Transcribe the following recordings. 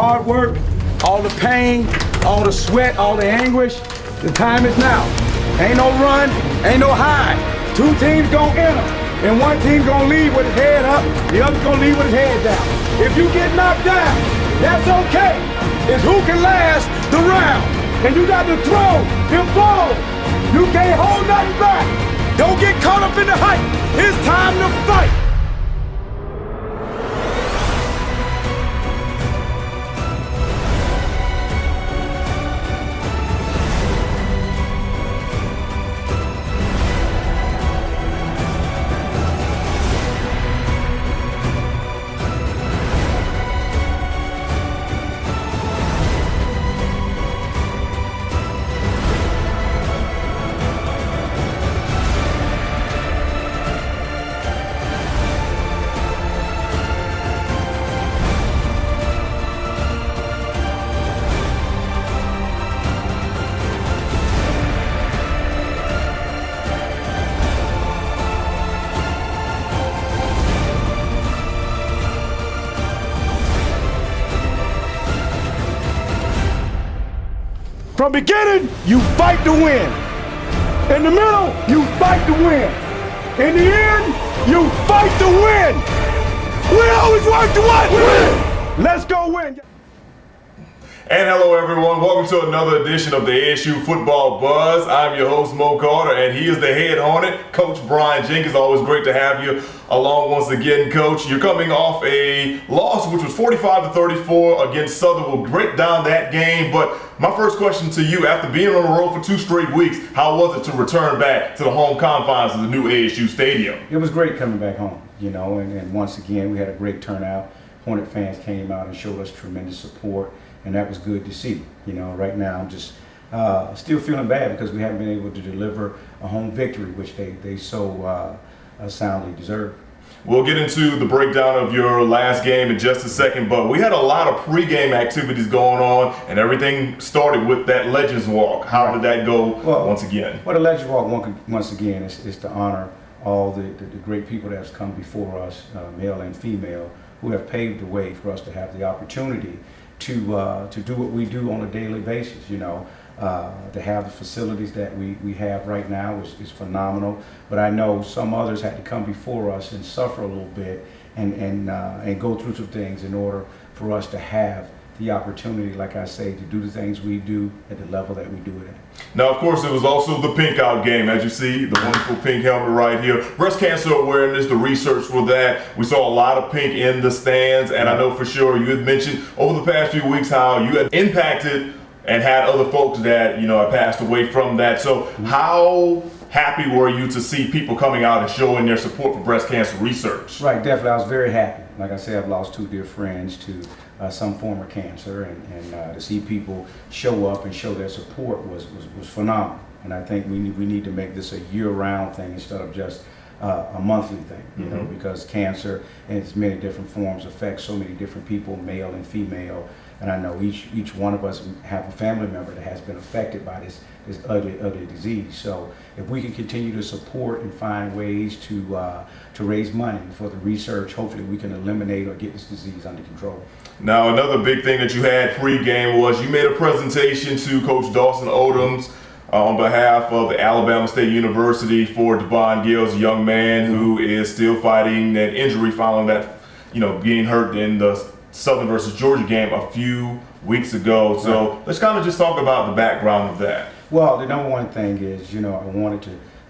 hard work, all the pain, all the sweat, all the anguish. The time is now. Ain't no run, ain't no hide. Two teams gonna enter, and one team gonna leave with his head up, the other's gonna leave with his head down. If you get knocked down, that's okay. It's who can last the round. And you got to throw them balls. You can't hold nothing back. Don't get caught up in the hype. It's time to fight. From beginning, you fight to win. In the middle, you fight to win. In the end, you fight to win. We always work to what? Win. Let's go win. And hello everyone, welcome to another edition of the ASU Football Buzz. I'm your host Mo Carter, and he is the head Hornet, Coach Brian Jenkins. Always great to have you along once again, Coach. You're coming off a loss which was 45-34 against Southern. We'll break down that game, but my first question to you, after being on the road for 2 straight weeks, how was it to return back to the home confines of the new ASU Stadium? It was great coming back home, you know, and once again we had a great turnout. Hornet fans came out and showed us tremendous support. And that was good to see. You know, right now I'm just still feeling bad because we haven't been able to deliver a home victory, which they so soundly deserve. We'll get into the breakdown of your last game in just a second, but we had a lot of pregame activities going on, and everything started with that Legends Walk. How did that go once again? Well, the Legends Walk, once again, is to honor all the great people that have come before us, male and female, who have paved the way for us to have the opportunity to do what we do on a daily basis. You know, to have the facilities that we have right now is phenomenal. But I know some others had to come before us and suffer a little bit and go through some things in order for us to have the opportunity, like I say, to do the things we do at the level that we do it at. Now, of course, it was also the pink out game, as you see, the wonderful pink helmet right here. Breast cancer awareness, the research for that. We saw a lot of pink in the stands, and I know for sure you had mentioned over the past few weeks how you had impacted and had other folks that, you know, had passed away from that. So how happy were you to see people coming out and showing their support for breast cancer research? Right, definitely. I was very happy. Like I said, I've lost 2 dear friends to some form of cancer, and to see people show up and show their support was phenomenal. And I think we need to make this a year-round thing instead of just a monthly thing, you know, because cancer in its many different forms affects so many different people, male and female. And I know each one of us have a family member that has been affected by this ugly disease. So if we can continue to support and find ways to raise money for the research, hopefully we can eliminate or get this disease under control. Now, another big thing that you had pre-game was you made a presentation to Coach Dawson Odoms on behalf of the Alabama State University for Devon Gill's young man who is still fighting an injury following that, you know, being hurt in the Southern versus Georgia game a few weeks ago. So let's kind of just talk about the background of that. Well, the number one thing is, you know, I wanted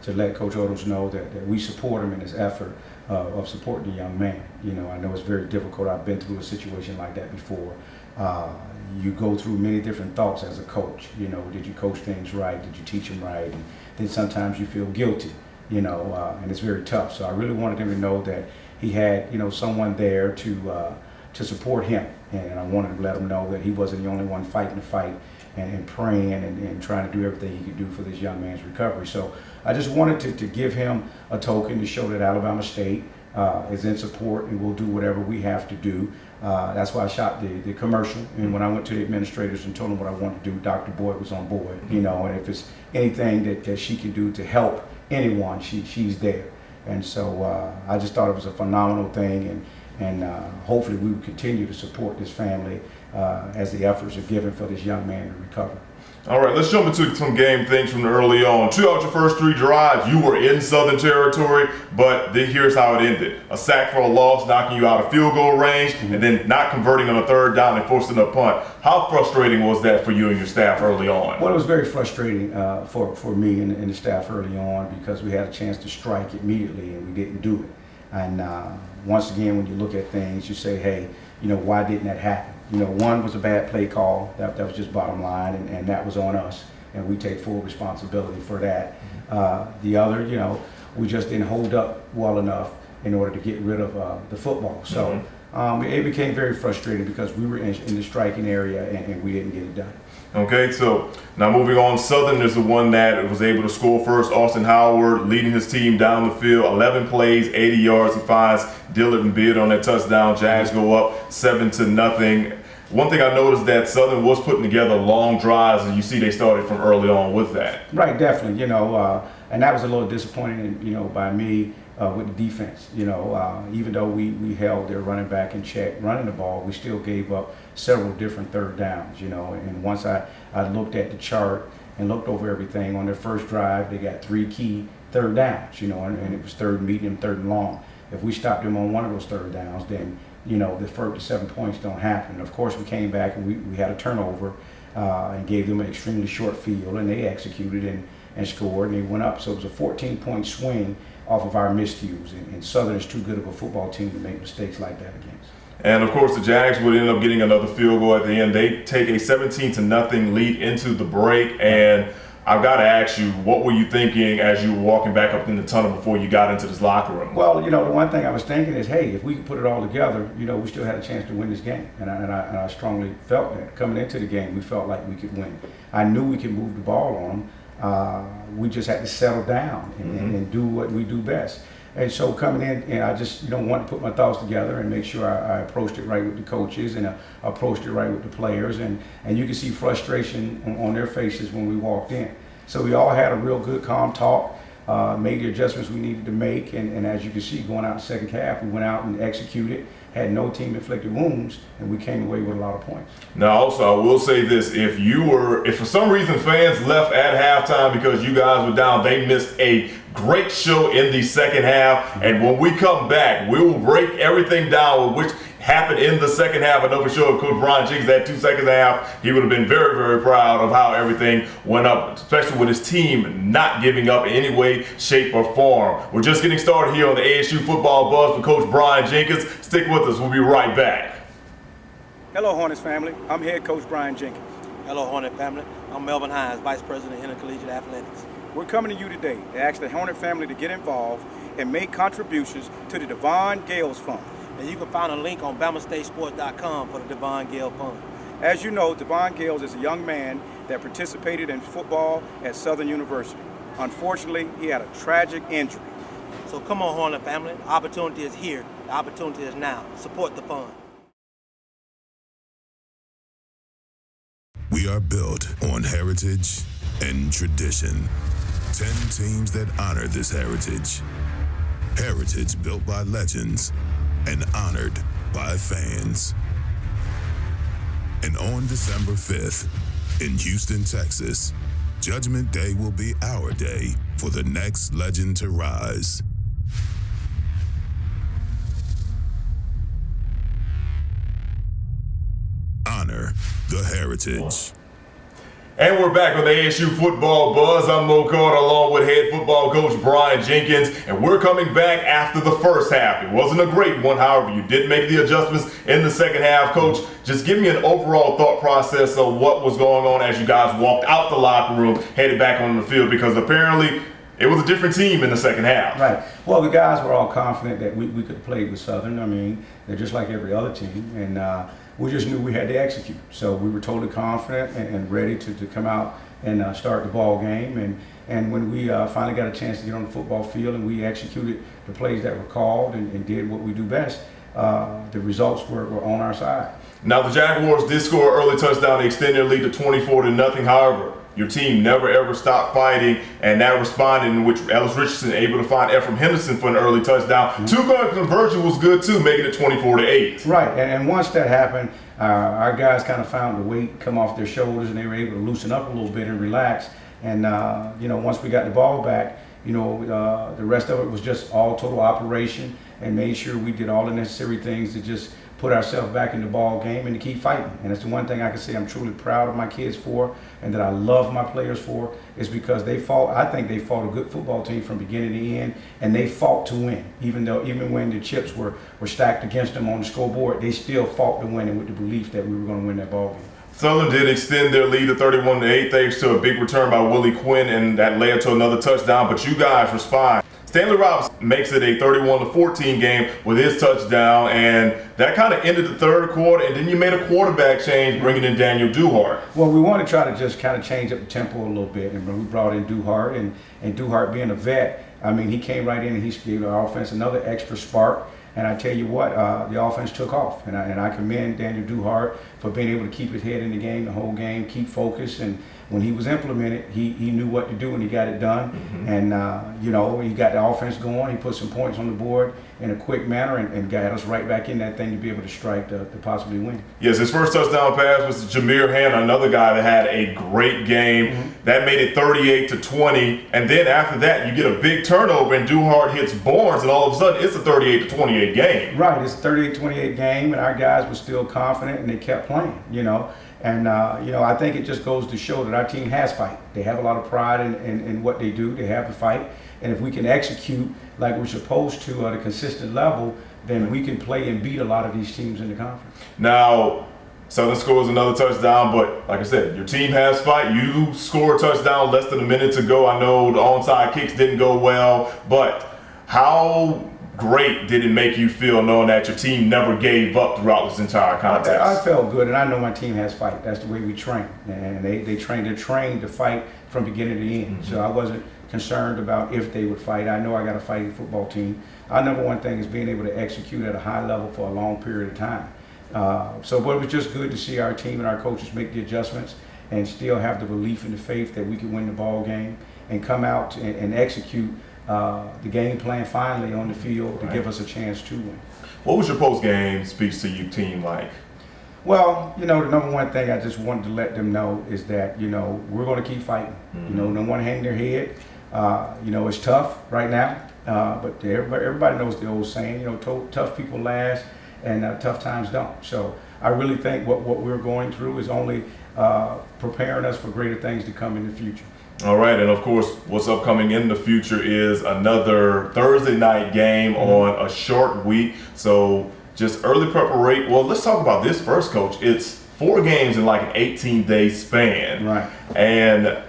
to let Coach Odoms know that we support him in his effort of supporting the young man. You know, I know it's very difficult. I've been through a situation like that before. You go through many different thoughts as a coach. You know, did you coach things right? Did you teach them right? And then sometimes you feel guilty, you know, and it's very tough. So I really wanted him to know that he had, you know, someone there to support him. And I wanted to let him know that he wasn't the only one fighting the fight and praying and trying to do everything he could do for this young man's recovery. So I just wanted to give him a token to show that Alabama State is in support, and we'll do whatever we have to do. That's why I shot the commercial, and when I went to the administrators and told them what I wanted to do, Dr. Boyd was on board, you know, and if it's anything that she can do to help anyone, she's there. And so I just thought it was a phenomenal thing, and hopefully we will continue to support this family as the efforts are given for this young man to recover. All right, let's jump into some game things from early on. 2 out your first 3 drives, you were in Southern territory, but here's how it ended. A sack for a loss, knocking you out of field goal range, and then not converting on a 3rd down and forcing a punt. How frustrating was that for you and your staff early on? Well, it was very frustrating for me and the staff early on because we had a chance to strike immediately and we didn't do it. And once again, when you look at things, you say, hey, why didn't that happen? One was a bad play call. That was just bottom line, and that was on us, and we take full responsibility for that. The other, we just didn't hold up well enough in order to get rid of the football. So it became very frustrating because we were in the striking area and we didn't get it done. Okay, so now moving on, Southern is the one that was able to score first. Austin Howard leading his team down the field, 11 plays, 80 yards. He finds Dillard and Beard on that touchdown. Jags go up 7-0. One thing I noticed that Southern was putting together long drives, and you see they started from early on with that. Right, definitely. And that was a little disappointing, by me with the defense. Even though we held their running back in check, running the ball, we still gave up several different 3rd downs. And once I looked at the chart and looked over everything on their first drive, they got 3 key 3rd downs. And it was 3rd medium, 3rd and long. If we stopped them on one of those 3rd downs, then the 1st to 7 points don't happen. Of course, we came back and we had a turnover and gave them an extremely short field, and they executed and scored, and they went up. So it was a 14-point swing off of our miscues, and Southern is too good of a football team to make mistakes like that against. And of course, the Jags would end up getting another field goal at the end. They take a 17-0 lead into the break, and I've got to ask you, what were you thinking as you were walking back up in the tunnel before you got into this locker room? Well, the one thing I was thinking is, hey, if we could put it all together, we still had a chance to win this game. And I strongly felt that. Coming into the game, we felt like we could win. I knew we could move the ball on them. We just had to settle down and do what we do best. And so coming in, and I just want to put my thoughts together and make sure I approached it right with the coaches and approached it right with the players. And you can see frustration on their faces when we walked in. So we all had a real good, calm talk, made the adjustments we needed to make. And as you can see, going out the second half, we went out and executed, had no team-inflicted wounds, and we came away with a lot of points. Now, also, I will say this. If for some reason fans left at halftime because you guys were down, they missed a great show in the second half. And when we come back, we will break everything down, which happened in the second half. I know for sure if Coach Brian Jenkins had 2 seconds and a half, he would have been very, very proud of how everything went up, especially with his team not giving up in any way, shape, or form. We're just getting started here on the ASU Football Buzz with Coach Brian Jenkins. Stick with us. We'll be right back. Hello, Hornets family. I'm head coach Brian Jenkins. Hello, Hornet family. I'm Melvin Hines, Vice President of Intercollegiate Athletics. We're coming to you today to ask the Hornet family to get involved and make contributions to the Devon Gales Fund. And you can find a link on BamaStateSports.com for the Devon Gale Fund. As you know, Devon Gales is a young man that participated in football at Southern University. Unfortunately, he had a tragic injury. So come on, Hornet family. The opportunity is here. The opportunity is now. Support the fund. We are built on heritage and tradition. 10 teams that honor this heritage. Heritage built by legends and honored by fans. And on December 5th, in Houston, Texas, Judgment Day will be our day for the next legend to rise. Honor the heritage. And we're back on the ASU Football Buzz. I'm Mo Carter along with head football coach Brian Jenkins, and we're coming back after the first half. It wasn't a great one, however, you did make the adjustments in the second half. Coach, just give me an overall thought process of what was going on as you guys walked out the locker room, headed back on the field, because apparently it was a different team in the second half. Right. Well, the guys were all confident that we could play with Southern. I mean, they're just like every other team, and we just knew we had to execute. So we were totally confident and ready to come out and start the ball game. And when we finally got a chance to get on the football field and we executed the plays that were called and did what we do best, the results were on our side. Now, the Jaguars did score an early touchdown to extend their lead to 24-0. However, your team never ever stopped fighting, and that responded in which Ellis Richardson able to find Ephraim Henderson for an early touchdown. Mm-hmm. Two-point conversion was good too, making it 24-8. Right, and once that happened, our guys kind of found the weight come off their shoulders, and they were able to loosen up a little bit and relax. And once we got the ball back, the rest of it was just all total operation, and made sure we did all the necessary things to just put ourselves back in the ball game and to keep fighting. And it's the one thing I can say I'm truly proud of my kids for, and that I love my players for, is because I think they fought a good football team from beginning to end, and they fought to win. Even when the chips were stacked against them on the scoreboard, they still fought to win, and with the belief that we were going to win that ball game. Southern did extend their lead to 31-8 thanks to a big return by Willie Quinn, and that led to another touchdown, but you guys respond. Stanley Robinson makes it a 31-14 game with his touchdown, and that kind of ended the third quarter, and then you made a quarterback change, bringing in Daniel Duhart. Well, we want to try to just kind of change up the tempo a little bit, and we brought in Duhart, and Duhart being a vet, I mean, he came right in and he gave our offense another extra spark. And I tell you what, the offense took off, and I commend Daniel Duhart for being able to keep his head in the game the whole game, keep focused, and when he was implemented, he knew what to do and he got it done. Mm-hmm. And he got the offense going. He put some points on the board in a quick manner and got us right back in that thing to be able to strike to possibly win. Yes, his first touchdown pass was to Jameer Hanna, another guy that had a great game. Mm-hmm. That made it 38-20, and then after that, you get a big turnover and Duhart hits Barnes, and all of a sudden, it's a 38-28 game. Right, it's a 38-28 game, and our guys were still confident and they kept playing, And, I think it just goes to show that our team has fight. They have a lot of pride in what they do. They have the fight. And if we can execute like we're supposed to at a consistent level, then we can play and beat a lot of these teams in the conference. Now, Southern scores another touchdown, but like I said, your team has fight. You score a touchdown less than a minute to go. I know the onside kicks didn't go well, but how great did it make you feel knowing that your team never gave up throughout this entire contest? I felt good, and I know my team has fight. That's the way we train, and they're trained to fight from beginning to end. Mm-hmm. So I wasn't concerned about if they would fight. I know I got a fighting football team. Our number one thing is being able to execute at a high level for a long period of time. But it was just good to see our team and our coaches make the adjustments and still have the belief and the faith that we can win the ball game and come out and execute the game plan finally on the field to give us a chance to win. What was your post-game speech to your team like? Well, the number one thing I just wanted to let them know is that, we're going to keep fighting. Mm-hmm. No one hang their head. It's tough right now, but everybody knows the old saying, tough people last and tough times don't. So I really think what we're going through is only preparing us for greater things to come in the future. All right, and of course, what's upcoming in the future is another Thursday night game on a short week. So just early preparation. Well, let's talk about this first, Coach. It's 4 games in like an 18-day span. Right. And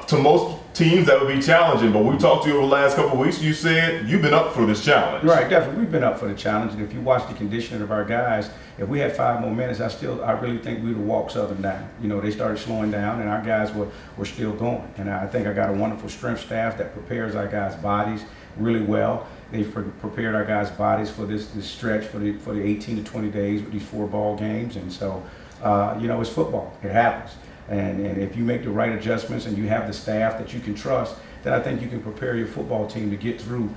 to most teams, that would be challenging. But we talked to you over the last couple of weeks. You said you've been up for this challenge. Right, definitely. We've been up for the challenge. And if you watch the conditioning of our guys, if we had 5 more minutes, I really think we would have walked Southern down. They started slowing down, and our guys were still going. And I think I got a wonderful strength staff that prepares our guys' bodies really well. They've prepared our guys' bodies for this stretch for the 18 to 20 days with these 4 ball games. And so, it's football. It happens. And if you make the right adjustments and you have the staff that you can trust, then I think you can prepare your football team to get through,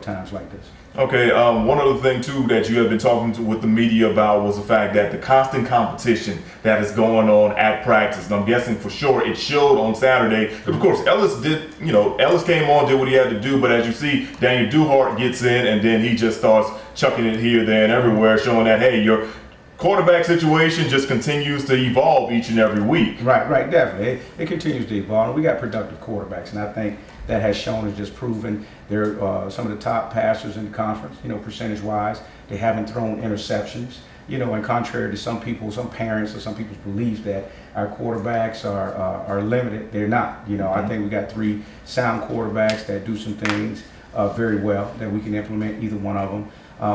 times like this. Okay, one other thing too that you have been talking with the media about was the fact that the constant competition that is going on at practice. And I'm guessing for sure it showed on Saturday. Of course, Ellis came on, did what he had to do, but as you see, Daniel Duhart gets in and then he just starts chucking it here, there, and everywhere, showing that, hey, your quarterback situation just continues to evolve each and every week. Right, definitely. It continues to evolve. And we got productive quarterbacks, and I think that has shown and just proven they're some of the top passers in the conference, percentage-wise. They haven't thrown interceptions, and contrary to some parents or some people's beliefs that our quarterbacks are limited, they're not. I think we got 3 sound quarterbacks that do some things very well that we can implement either one of them.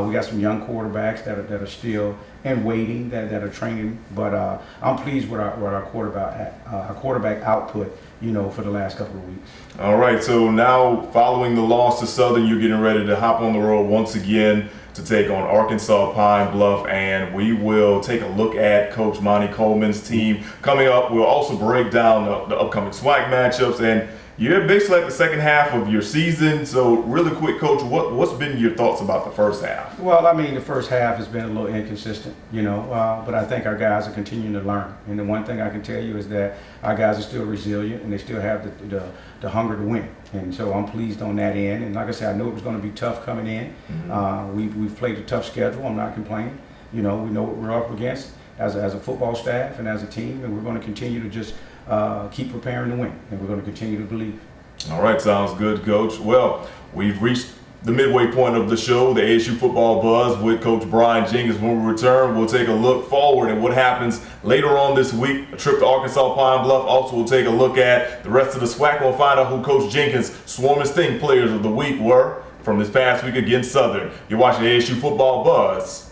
We got some young quarterbacks that are still in waiting, that are training, but I'm pleased with our quarterback output, for the last couple of weeks. All right, so now following the loss to Southern, you're getting ready to hop on the road once again to take on Arkansas Pine Bluff, and we will take a look at Coach Monty Coleman's team coming up. We'll also break down the upcoming SWAC matchups, and you're basically like the second half of your season. So really quick, Coach, what's been your thoughts about the first half? Well, I mean, the first half has been a little inconsistent, but I think our guys are continuing to learn. And the one thing I can tell you is that our guys are still resilient and they still have the hunger to win. And so I'm pleased on that end. And like I said, I knew it was going to be tough coming in. We've played a tough schedule. I'm not complaining. We know what we're up against as a football staff and as a team, and we're going to continue to just keep preparing to win, and we're going to continue to believe. All right, sounds good, Coach. Well, we've reached the midway point of the show, the ASU Football Buzz with Coach Brian Jenkins. When we return, we'll take a look forward at what happens later on this week, a trip to Arkansas Pine Bluff. Also, we'll take a look at the rest of the SWAC. We'll find out who Coach Jenkins' Swarm and Sting players of the week were from this past week against Southern. You're watching the ASU Football Buzz.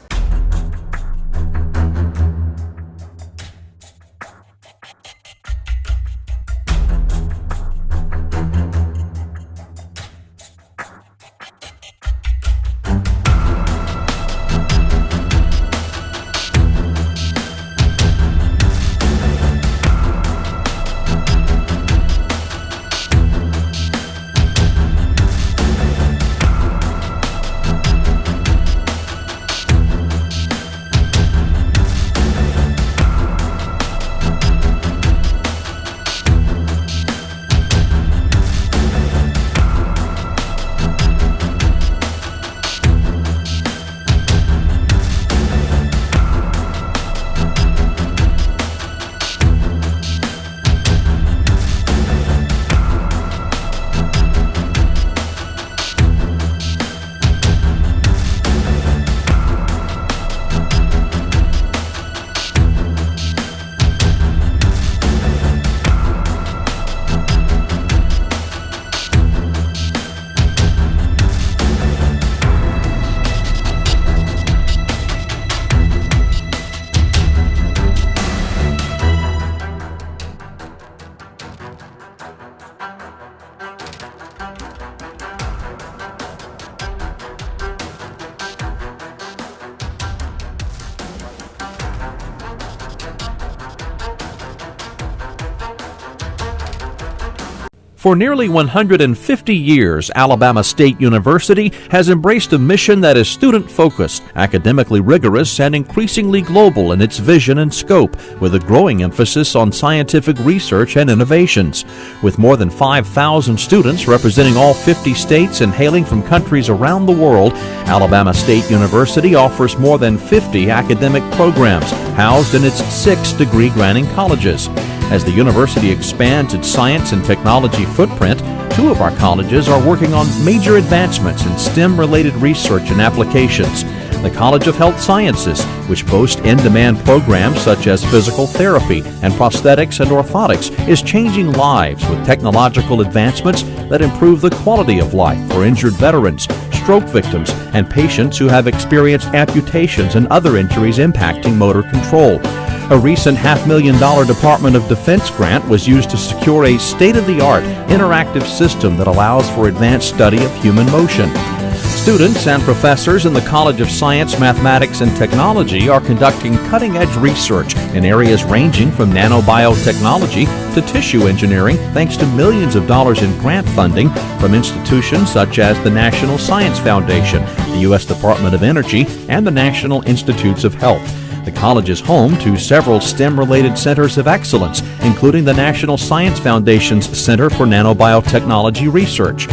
For nearly 150 years, Alabama State University has embraced a mission that is student-focused, academically rigorous, and increasingly global in its vision and scope, with a growing emphasis on scientific research and innovations. With more than 5,000 students representing all 50 states and hailing from countries around the world, Alabama State University offers more than 50 academic programs housed in its 6 degree-granting colleges. As the university expands its science and technology footprint, 2 of our colleges are working on major advancements in STEM-related research and applications. The College of Health Sciences, which boasts in-demand programs such as physical therapy and prosthetics and orthotics, is changing lives with technological advancements that improve the quality of life for injured veterans, stroke victims, and patients who have experienced amputations and other injuries impacting motor control. A recent $500,000 Department of Defense grant was used to secure a state-of-the-art interactive system that allows for advanced study of human motion. Students and professors in the College of Science, Mathematics, and Technology are conducting cutting-edge research in areas ranging from nanobiotechnology to tissue engineering, thanks to millions of dollars in grant funding from institutions such as the National Science Foundation, the U.S. Department of Energy, and the National Institutes of Health. The college is home to several STEM-related centers of excellence, including the National Science Foundation's Center for Nanobiotechnology Research.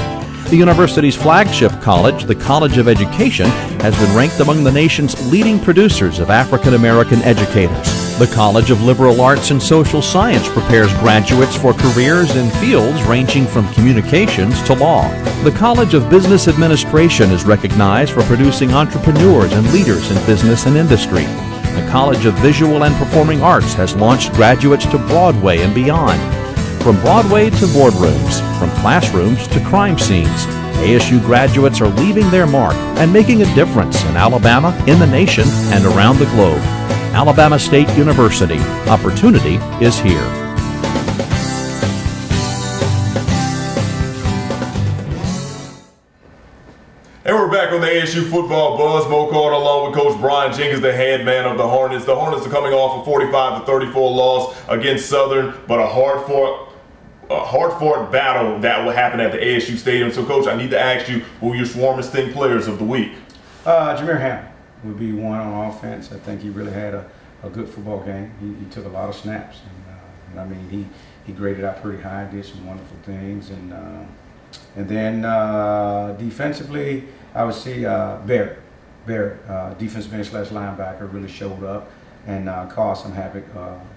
The university's flagship college, the College of Education, has been ranked among the nation's leading producers of African American educators. The College of Liberal Arts and Social Science prepares graduates for careers in fields ranging from communications to law. The College of Business Administration is recognized for producing entrepreneurs and leaders in business and industry. The College of Visual and Performing Arts has launched graduates to Broadway and beyond. From Broadway to boardrooms, from classrooms to crime scenes, ASU graduates are leaving their mark and making a difference in Alabama, in the nation, and around the globe. Alabama State University. Opportunity is here. And we're back on the ASU Football Buzz. Mo Carter along with Coach Brian Jenkins, the head man of the Hornets. The Hornets are coming off a 45-34 loss against Southern, but a hard-fought battle that will happen at the ASU Stadium. So, Coach, I need to ask you who your Swarm and Sting players of the week. Jameer Hammond would be one on offense. I think he really had a good football game. He took a lot of snaps, and I mean he graded out pretty high, did some wonderful things, and then defensively, I would say Barrett, defensive end / linebacker, really showed up and caused some havoc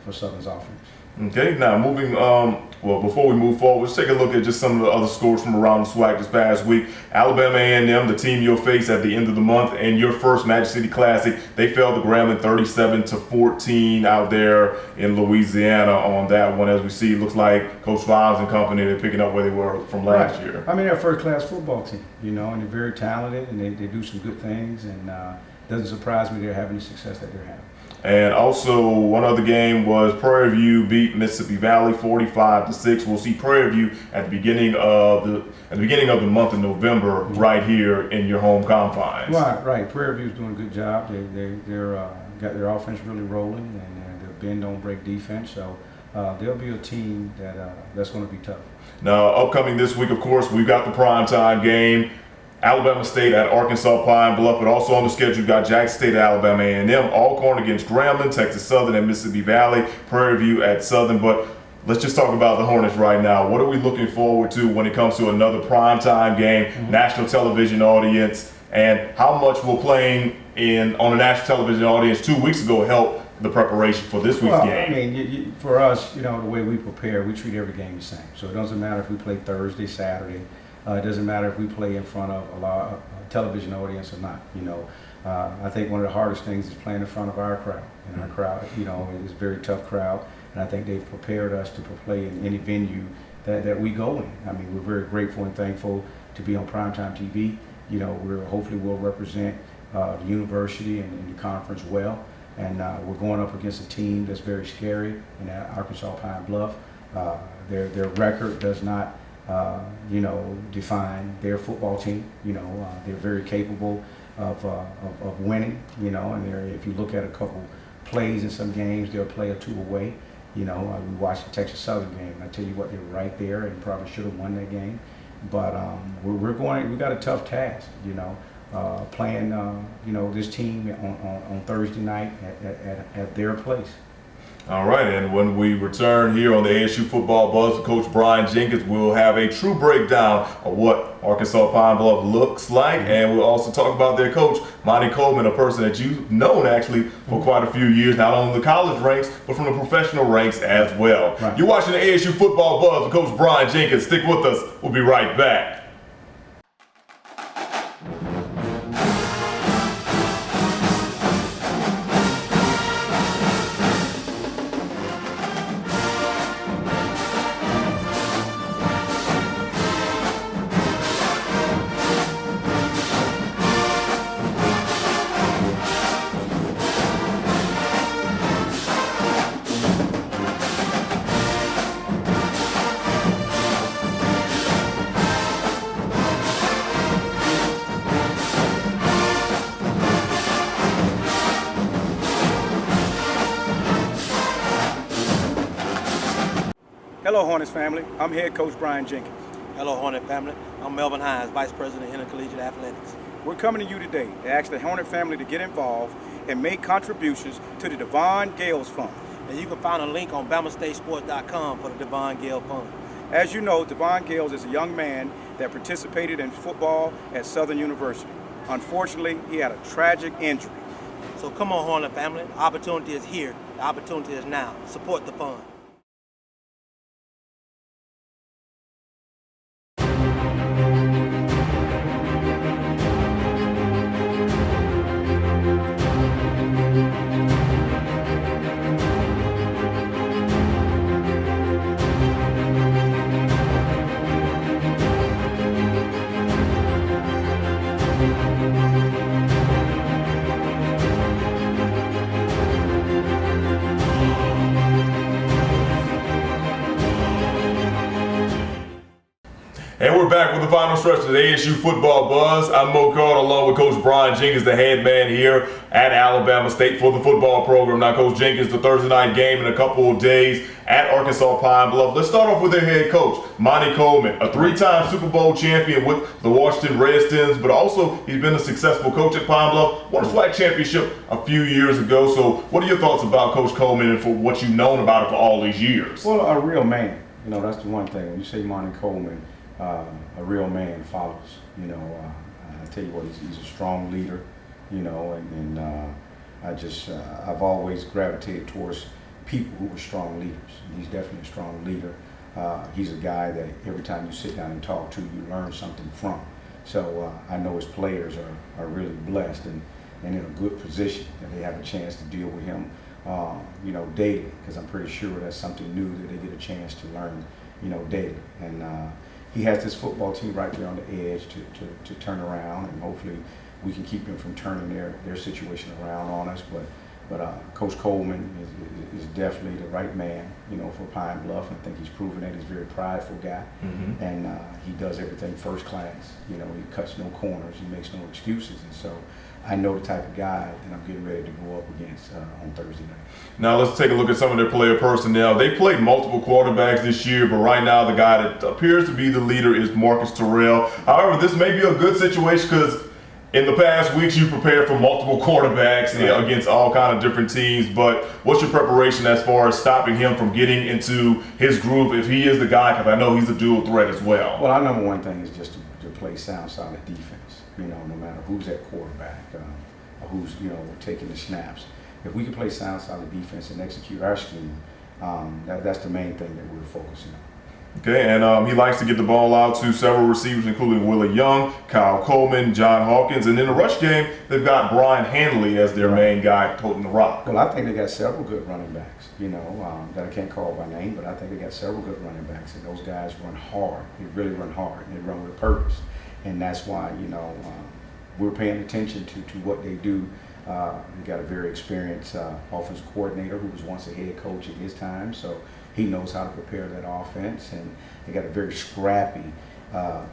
for Southern's offense. Okay, now moving, before we move forward, let's take a look at just some of the other scores from around the SWAC this past week. Alabama A&M, the team you'll face at the end of the month in your first Magic City Classic, they fell to Grambling 37-14 out there in Louisiana on that one. As we see, it looks like Coach Files and company, they're picking up where they were from last year. I mean, they're a first-class football team, and they're very talented, and they do some good things, and it doesn't surprise me they're having the success that they're having. And also, one other game was Prairie View beat Mississippi Valley 45-6. We'll see Prairie View at the beginning of the month of November, right here in your home confines. Right. Prairie View's doing a good job. They're got their offense really rolling, and their bend don't break defense. So they'll be a team that's going to be tough. Now, upcoming this week, of course, we've got the primetime game. Alabama State at Arkansas Pine Bluff, but also on the schedule, you've got Jackson State at Alabama A&M, Alcorn against Grambling, Texas Southern and Mississippi Valley, Prairie View at Southern. But let's just talk about the Hornets right now. What are we looking forward to when it comes to another primetime game, national television audience, and how much will playing on a national television audience 2 weeks ago help the preparation for this week's game? I mean, for us, the way we prepare, we treat every game the same. So it doesn't matter if we play Thursday, Saturday. It doesn't matter if we play in front of a television audience or not. I think one of the hardest things is playing in front of our crowd. And our crowd, is a very tough crowd. And I think they've prepared us to play in any venue that we go in. I mean, we're very grateful and thankful to be on primetime TV. Hopefully we'll represent the university and the conference well. And we're going up against a team that's very scary in Arkansas Pine Bluff. Their record does not define their football team. They're very capable of winning. And if you look at a couple plays in some games, they'll play a two away. We watched the Texas Southern game, and I tell you what, they were right there and probably should have won that game. But we got a tough task. Playing this team on Thursday night at their place. All right, and when we return here on the ASU Football Buzz with Coach Brian Jenkins, we'll have a true breakdown of what Arkansas Pine Bluff looks like, and we'll also talk about their coach, Monty Coleman, a person that you've known actually for quite a few years, not only in the college ranks, but from the professional ranks as well. Right. You're watching the ASU Football Buzz with Coach Brian Jenkins. Stick with us. We'll be right back. Hello, Hornets family. I'm head coach Brian Jenkins. Hello, Hornet family. I'm Melvin Hines, Vice President of Intercollegiate Athletics. We're coming to you today to ask the Hornet family to get involved and make contributions to the Devon Gales Fund. And you can find a link on BamaStateSports.com for the Devon Gale Fund. As you know, Devon Gales is a young man that participated in football at Southern University. Unfortunately, he had a tragic injury. So come on, Hornet family. The opportunity is here. The opportunity is now. Support the fund. And we're back with the final stretch of the ASU Football Buzz. I'm Mo Carter along with Coach Brian Jenkins, the head man here at Alabama State for the football program. Now, Coach Jenkins, the Thursday night game in a couple of days at Arkansas Pine Bluff. Let's start off with their head coach, Monty Coleman, a three-time Super Bowl champion with the Washington Redskins, but also he's been a successful coach at Pine Bluff, won a SWAC championship a few years ago. So what are your thoughts about Coach Coleman and for what you've known about him for all these years? Well, a real man. You know, that's the one thing. When you say Monty Coleman, a real man follows. You know, I tell you what, he's a strong leader. You know, and I've always gravitated towards people who are strong leaders. And he's definitely a strong leader. He's a guy that every time you sit down and talk to, you learn something from. So I know his players are really blessed and in a good position that they have a chance to deal with him, you know, daily, because I'm pretty sure that's something new that they get a chance to learn, you know, daily. And he has this football team right there on the edge to turn around, and hopefully we can keep them from turning their situation around on us. But Coach Coleman is definitely the right man, you know, for Pine Bluff. And I think he's proven that. He's a very prideful guy, and he does everything first class. You know, he cuts no corners, he makes no excuses, and so I know the type of guy that I'm getting ready to go up against on Thursday night. Now let's take a look at some of their player personnel. They played multiple quarterbacks this year, but right now the guy that appears to be the leader is Marcus Terrell. However, this may be a good situation because in the past weeks you prepared for multiple quarterbacks against all kind of different teams, but what's your preparation as far as stopping him from getting into his groove if he is the guy, because I know he's a dual threat as well? Well, our number one thing is just to play sound, solid defense. You know, no matter who's at quarterback or who's, you know, taking the snaps. If we can play sound, solid defense and execute our scheme, that's the main thing that we're focusing on. Okay, and he likes to get the ball out to several receivers, including Willie Young, Kyle Coleman, John Hawkins, and in the rush game, they've got Brian Hanley as their main guy toting the rock. Well, I think they got several good running backs, you know, that I can't call by name, but I think they got several good running backs, and those guys run hard. They really run hard, and they run with a purpose. And that's why, you know, we're paying attention to what they do. We got a very experienced offensive coordinator who was once a head coach in his time, so he knows how to prepare that offense. And they got a very scrappy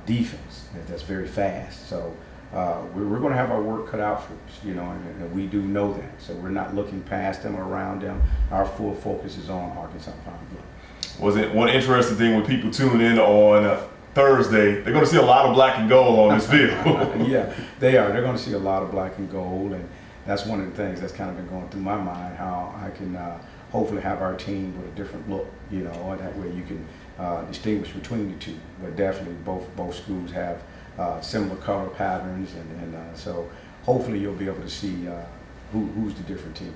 defense that's very fast. So we're going to have our work cut out for us, you know, and we do know that. So we're not looking past them or around them. Our full focus is on Arkansas Pine Bluff. Was it one interesting thing when people tune in on Thursday, they're going to see a lot of black and gold on this field? Yeah, they are. They're going to see a lot of black and gold, and that's one of the things that's kind of been going through my mind, how I can hopefully have our team with a different look, you know, and that way you can distinguish between the two. But definitely both schools have similar color patterns, and so hopefully you'll be able to see who's the different team.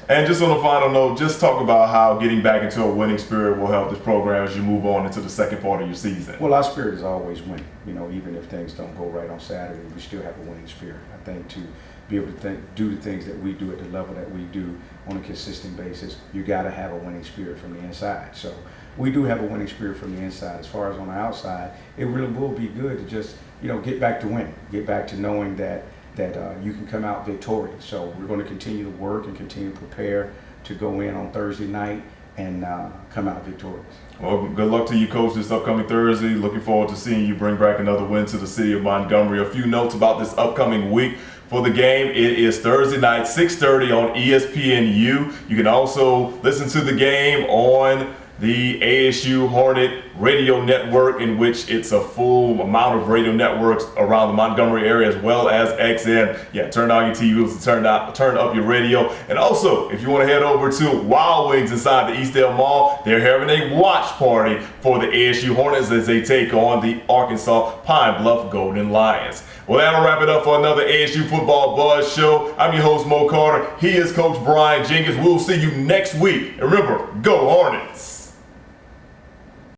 And just on a final note, just talk about how getting back into a winning spirit will help this program as you move on into the second part of your season. Well, our spirit is always winning. You know, even if things don't go right on Saturday, we still have a winning spirit. I think to be able to do the things that we do at the level that we do on a consistent basis, you got to have a winning spirit from the inside. So we do have a winning spirit from the inside. As far as on the outside, it really will be good to just, you know, get back to winning, get back to knowing that you can come out victorious. So we're going to continue to work and continue to prepare to go in on Thursday night and come out victorious. Well, good luck to you, Coach, this upcoming Thursday. Looking forward to seeing you bring back another win to the city of Montgomery. A few notes about this upcoming week for the game. It is Thursday night, 6:30 on ESPNU. You can also listen to the game on the ASU Hornet radio network, in which it's a full amount of radio networks around the Montgomery area, as well as XM. Yeah, turn on your TVs, turn up your radio. And also, if you want to head over to Wild Wings inside the Eastdale Mall, they're having a watch party for the ASU Hornets as they take on the Arkansas Pine Bluff Golden Lions. Well, that'll wrap it up for another ASU Football Buzz show. I'm your host, Mo Carter. He is Coach Brian Jenkins. We'll see you next week. And remember, go Hornets!